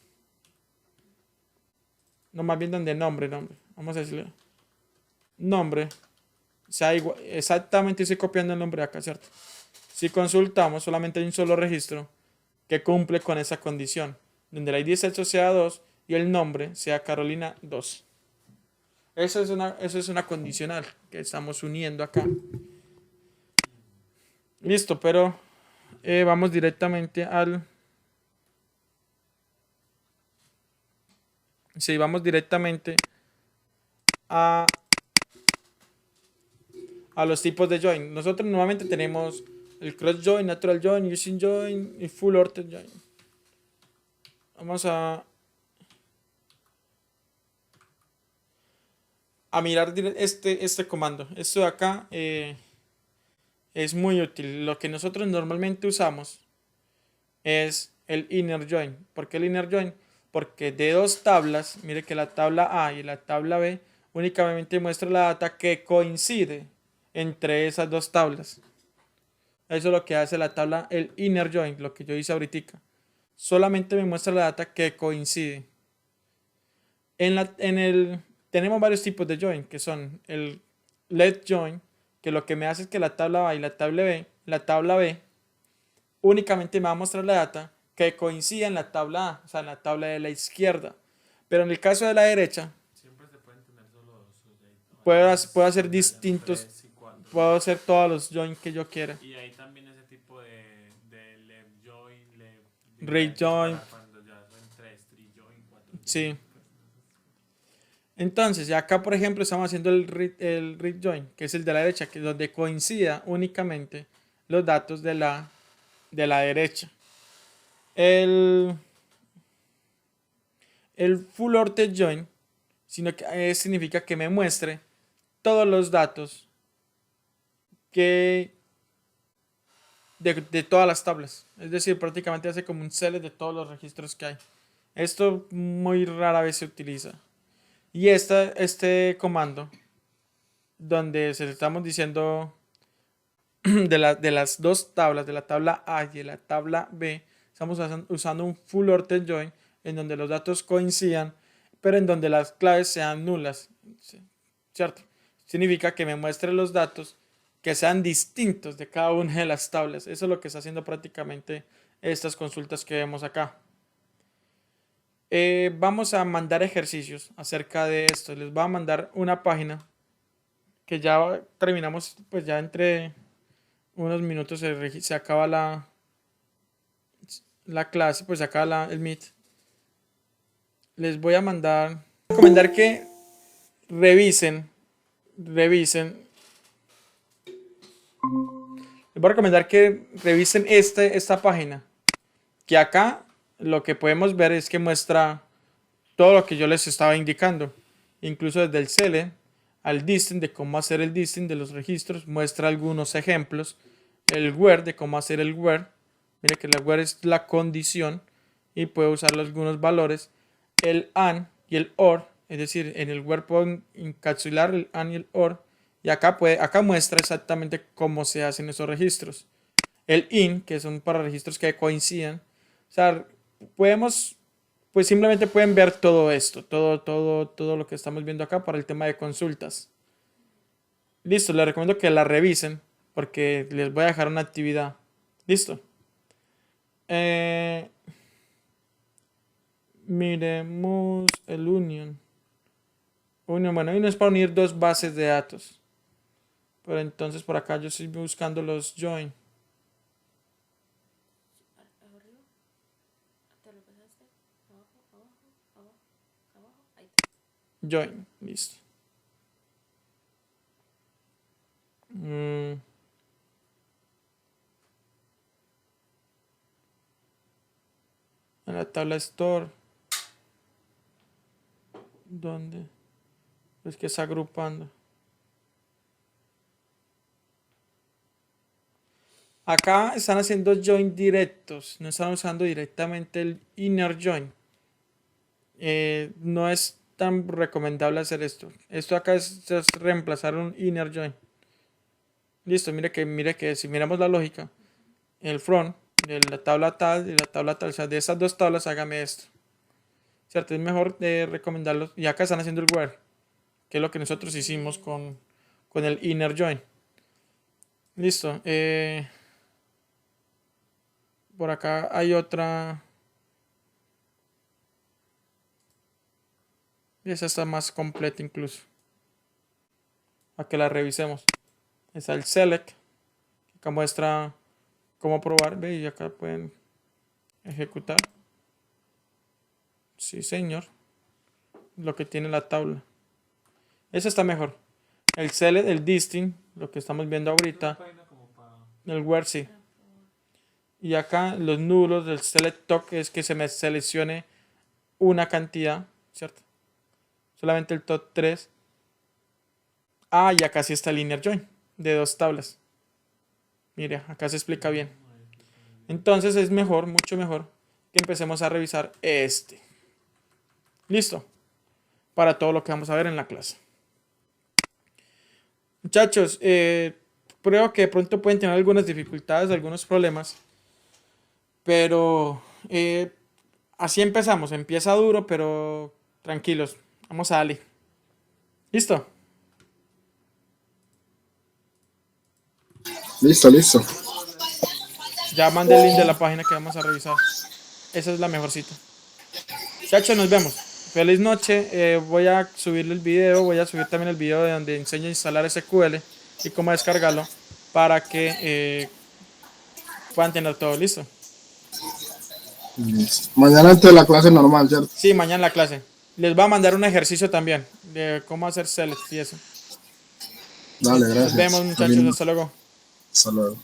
Speaker 1: No, más bien donde nombre. Vamos a decirle nombre. Sea igual, exactamente estoy copiando el nombre acá, ¿cierto? Si consultamos, solamente hay un solo registro que cumple con esa condición, donde el ID sexo sea 2 y el nombre sea Carolina 2. Eso es una condicional que estamos uniendo acá. Listo, pero vamos directamente vamos directamente a los tipos de join. Nosotros normalmente tenemos el cross join, natural join, using join y full order join. Vamos a mirar este comando. Esto de acá es muy útil. Lo que nosotros normalmente usamos es el inner join. ¿Por qué el inner join? Porque de 2 tablas, mire que la tabla A y la tabla B únicamente muestra la data que coincide entre esas 2 tablas. Eso es lo que hace la tabla, el inner join, lo que yo hice ahorita. Solamente me muestra la data que coincide. Tenemos varios tipos de join, que son el let join, que lo que me hace es que la tabla A y la tabla B únicamente me va a mostrar la data que coincide en la tabla A, o sea, en la tabla de la izquierda. Pero en el caso de la derecha,
Speaker 2: Siempre se pueden tener solo dos.
Speaker 1: puedo hacer distintos, puedo hacer todos los join que yo quiera.
Speaker 2: Y ahí también ese tipo de left join,
Speaker 1: Right join.
Speaker 2: Cuando ya son 3 join, 4
Speaker 1: Sí. Entonces, ya acá por ejemplo estamos haciendo el read join, que es el de la derecha, que es donde coincida únicamente los datos de la derecha. El full order join significa que me muestre todos los datos de todas las tablas. Es decir, prácticamente hace como un select de todos los registros que hay. Esto muy rara vez se utiliza. Y este comando, donde se le estamos diciendo de las 2 tablas, de la tabla A y de la tabla B, estamos usando un full order join en donde los datos coincidan, pero en donde las claves sean nulas, ¿cierto? Significa que me muestre los datos que sean distintos de cada una de las tablas. Eso es lo que está haciendo prácticamente estas consultas que vemos acá. Vamos a mandar ejercicios acerca de esto. Les voy a mandar una página que ya terminamos, pues ya entre unos minutos se acaba la clase, pues se acaba el Meet. Les voy a recomendar que revisen. Les voy a recomendar que revisen esta página. Que acá lo que podemos ver es que muestra todo lo que yo les estaba indicando. Incluso desde el cele al distinct, de cómo hacer el distinct de los registros. Muestra algunos ejemplos. El where, de cómo hacer el where. Mire que la where es la condición. Y puede usar algunos valores. El and y el or. Es decir, en el where puedo encapsular el and y el or. Y acá muestra exactamente cómo se hacen esos registros. El in, que son para registros que coincidan. O sea, pues simplemente pueden ver todo esto. Todo lo que estamos viendo acá para el tema de consultas. Listo, les recomiendo que la revisen. Porque les voy a dejar una actividad. Listo. Miremos el union. Bueno, no es para unir dos bases de datos. Pero entonces por acá yo estoy buscando los join.
Speaker 6: Arriba. ¿Te lo pasaste? Abajo. Ahí.
Speaker 1: Join, listo. En la tabla store. ¿Dónde? Es que está agrupando. Acá están haciendo join directos. No están usando directamente el inner join. No es tan recomendable hacer esto. Esto acá es reemplazar un inner join. Listo, mire que si miramos la lógica, el front de la tabla tal y la tabla tal, o sea, de esas dos tablas hágame esto. ¿Cierto? Es mejor recomendarlos. Y acá están haciendo el where, que es lo que nosotros hicimos con el inner join. Listo. Por acá hay otra. Y esa está más completa incluso. A que la revisemos. Está el select. Acá muestra cómo probar. Ve, y acá pueden ejecutar. Sí, señor. Lo que tiene la tabla. Esa está mejor. El select, el distinct, lo que estamos viendo ahorita. El where sí. Y acá los nulos del select top es que se me seleccione una cantidad, ¿cierto? Solamente el top 3. Ah, y acá sí está el inner join de dos tablas. Mire, acá se explica bien. Entonces es mejor, mucho mejor, que empecemos a revisar este. Listo. Para todo lo que vamos a ver en la clase. Muchachos, creo que de pronto pueden tener algunas dificultades, algunos problemas. Pero así empezamos. Empieza duro, pero tranquilos. Vamos a darle. ¿Listo?
Speaker 7: Listo.
Speaker 1: Ya mandé el link de la página que vamos a revisar. Esa es la mejorcita. Muchachos, nos vemos. Feliz noche. Voy a subirle el video. Voy a subir también el video de donde enseño a instalar SQL y cómo descargarlo para que puedan tener todo listo.
Speaker 7: Mañana antes de la clase normal, ¿cierto?
Speaker 1: Sí, mañana en la clase. Les va a mandar un ejercicio también de cómo hacer select y eso.
Speaker 7: Dale, gracias.
Speaker 1: Nos vemos, muchachos. Hasta luego.
Speaker 7: Hasta luego.